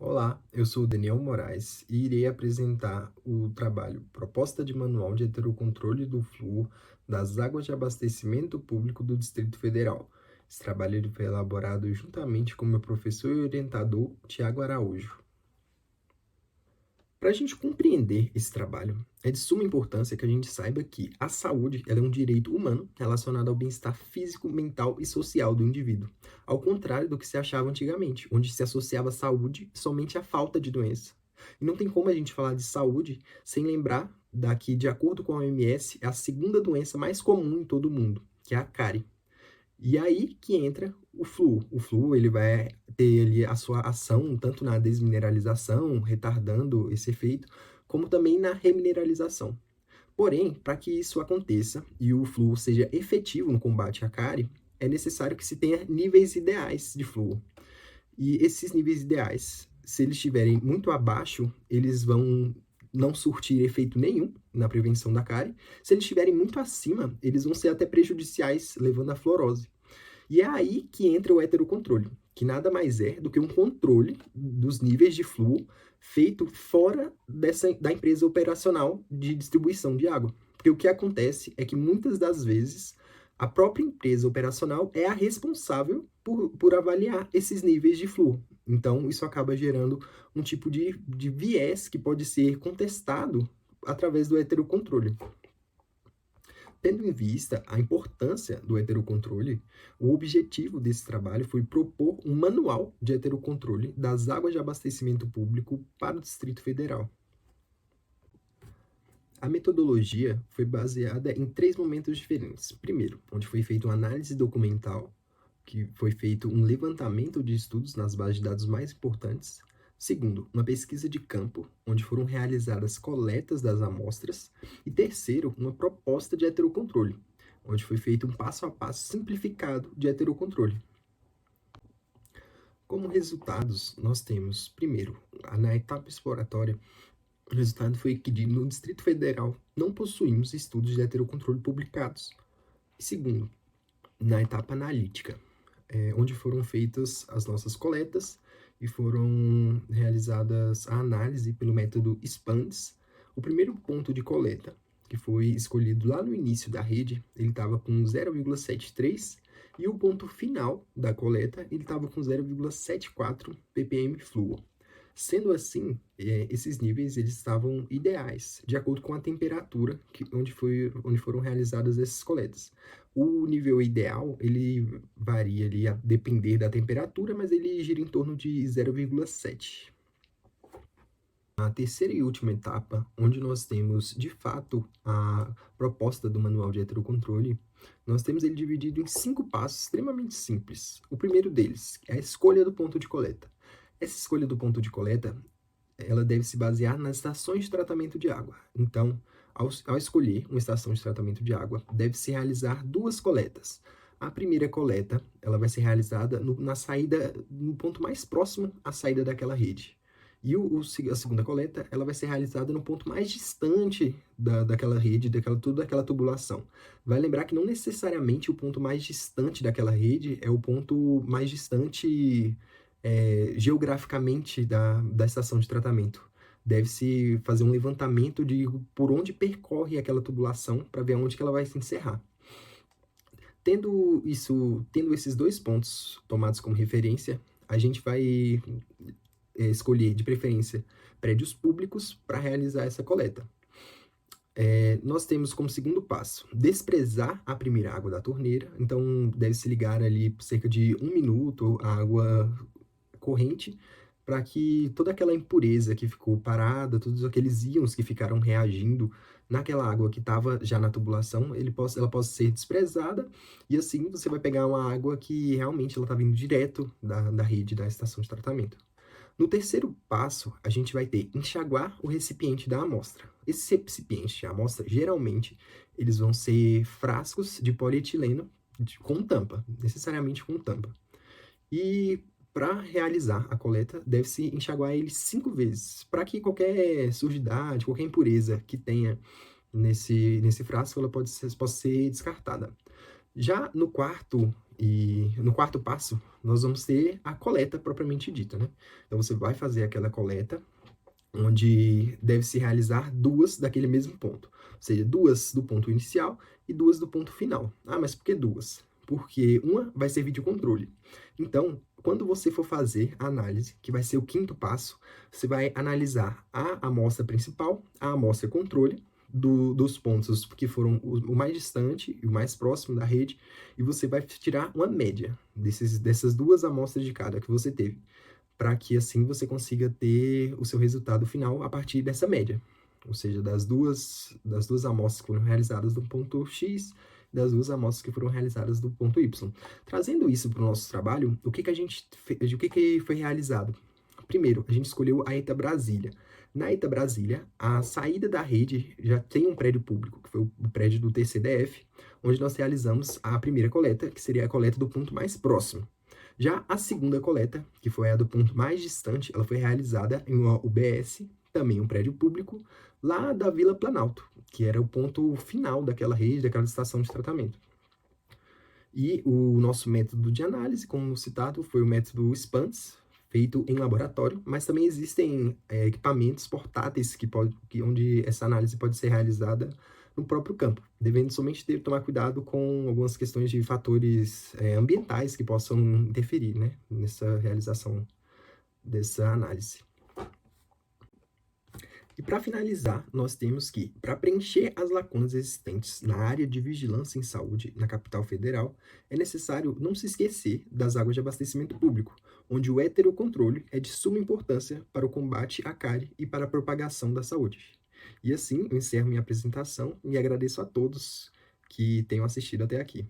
Olá, eu sou o Daniel Moraes e irei apresentar o trabalho Proposta de Manual de Heterocontrole do Fluor das Águas de Abastecimento Público do Distrito Federal. Esse trabalho ele foi elaborado juntamente com meu professor e orientador, Tiago Araújo. Para a gente compreender esse trabalho, é de suma importância que a gente saiba que a saúde ela é um direito humano relacionado ao bem-estar físico, mental e social do indivíduo, ao contrário do que se achava antigamente, onde se associava a saúde somente à falta de doença. E não tem como a gente falar de saúde sem lembrar da que, de acordo com a OMS, é a segunda doença mais comum em todo o mundo, que é a cárie. E aí que entra o flúor. O flúor, ele vai ter ali a sua ação tanto na desmineralização, retardando esse efeito, como também na remineralização. Porém, para que isso aconteça e o flúor seja efetivo no combate à cárie, é necessário que se tenha níveis ideais de flúor. E esses níveis ideais, se eles estiverem muito abaixo, eles vão não surtir efeito nenhum na prevenção da cárie. Se eles estiverem muito acima, eles vão ser até prejudiciais, levando à fluorose. E é aí que entra o heterocontrole, que nada mais é do que um controle dos níveis de flúor feito fora da empresa operacional de distribuição de água. Porque o que acontece é que muitas das vezes a própria empresa operacional é a responsável por avaliar esses níveis de flúor. Então, isso acaba gerando um tipo de viés que pode ser contestado através do heterocontrole. Tendo em vista a importância do heterocontrole, o objetivo desse trabalho foi propor um manual de heterocontrole das águas de abastecimento público para o Distrito Federal. A metodologia foi baseada em três momentos diferentes. Primeiro, onde foi feita uma análise documental, que foi feito um levantamento de estudos nas bases de dados mais importantes. Segundo, uma pesquisa de campo, onde foram realizadas coletas das amostras. E terceiro, uma proposta de heterocontrole, onde foi feito um passo a passo simplificado de heterocontrole. Como resultados, nós temos, primeiro, na etapa exploratória, o resultado foi que no Distrito Federal não possuímos estudos de heterocontrole publicados. E segundo, na etapa analítica, onde foram feitas as nossas coletas e foram realizadas a análise pelo método SPANDS. O primeiro ponto de coleta, que foi escolhido lá no início da rede, ele estava com 0,73 e o ponto final da coleta, ele estava com 0,74 ppm flúor. Sendo assim, esses níveis eles estavam ideais, de acordo com a temperatura onde foram realizadas essas coletas. O nível ideal, ele varia ali a depender da temperatura, mas ele gira em torno de 0,7. A terceira e última etapa, onde nós temos, de fato, a proposta do manual de heterocontrole, nós temos ele dividido em 5 passos extremamente simples. O primeiro deles é a escolha do ponto de coleta. Essa escolha do ponto de coleta, ela deve se basear nas estações de tratamento de água. Então, ao escolher uma estação de tratamento de água, deve-se realizar 2 coletas. A primeira coleta, ela vai ser realizada na saída, no ponto mais próximo à saída daquela rede. E a segunda coleta, ela vai ser realizada no ponto mais distante daquela rede, toda aquela tubulação. Vai lembrar que não necessariamente o ponto mais distante daquela rede é o ponto mais distante geograficamente da estação de tratamento. Deve-se fazer um levantamento de por onde percorre aquela tubulação para ver onde que ela vai se encerrar. Tendo esses 2 pontos tomados como referência, a gente vai escolher, de preferência, prédios públicos para realizar essa coleta. Nós temos como segundo passo, desprezar a primeira água da torneira, então deve-se ligar ali por cerca de 1 minuto a água corrente, para que toda aquela impureza que ficou parada, todos aqueles íons que ficaram reagindo naquela água que estava já na tubulação, ela possa ser desprezada, e assim você vai pegar uma água que realmente ela está vindo direto da rede da estação de tratamento. No terceiro passo, a gente vai ter enxaguar o recipiente da amostra. Esse recipiente de amostra, geralmente, eles vão ser frascos de polietileno com tampa, necessariamente com tampa. E para realizar a coleta, deve-se enxaguar ele 5 vezes, para que qualquer sujidade, qualquer impureza que tenha nesse frasco, ela possa ser descartada. Já no quarto E no quarto passo, nós vamos ter a coleta propriamente dita, né? Então, você vai fazer aquela coleta, onde deve se realizar duas daquele mesmo ponto. Ou seja, duas do ponto inicial e duas do ponto final. Ah, mas por que duas? Porque uma vai servir de controle. Então, quando você for fazer a análise, que vai ser o quinto passo, você vai analisar a amostra principal, a amostra controle, dos pontos que foram o mais distante e o mais próximo da rede, e você vai tirar uma média dessas duas amostras de cada que você teve, para que assim você consiga ter o seu resultado final a partir dessa média. Ou seja, das duas amostras que foram realizadas do ponto X, das duas amostras que foram realizadas do ponto Y. Trazendo isso para o nosso trabalho, o que que foi realizado? Primeiro, a gente escolheu a ETA Brasília. Na ETA Brasília, a saída da rede já tem um prédio público, que foi o prédio do TCDF, onde nós realizamos a primeira coleta, que seria a coleta do ponto mais próximo. Já a segunda coleta, que foi a do ponto mais distante, ela foi realizada em uma UBS, também um prédio público, lá da Vila Planalto, que era o ponto final daquela rede, daquela estação de tratamento. E o nosso método de análise, como citado, foi o método SPANS, feito em laboratório, mas também existem equipamentos portáteis onde essa análise pode ser realizada no próprio campo, devendo somente tomar cuidado com algumas questões de fatores ambientais que possam interferir, né, nessa realização dessa análise. E para finalizar, nós temos que, para preencher as lacunas existentes na área de vigilância em saúde na capital federal, é necessário não se esquecer das águas de abastecimento público, onde o heterocontrole é de suma importância para o combate à cárie e para a propagação da saúde. E assim, eu encerro minha apresentação e agradeço a todos que tenham assistido até aqui.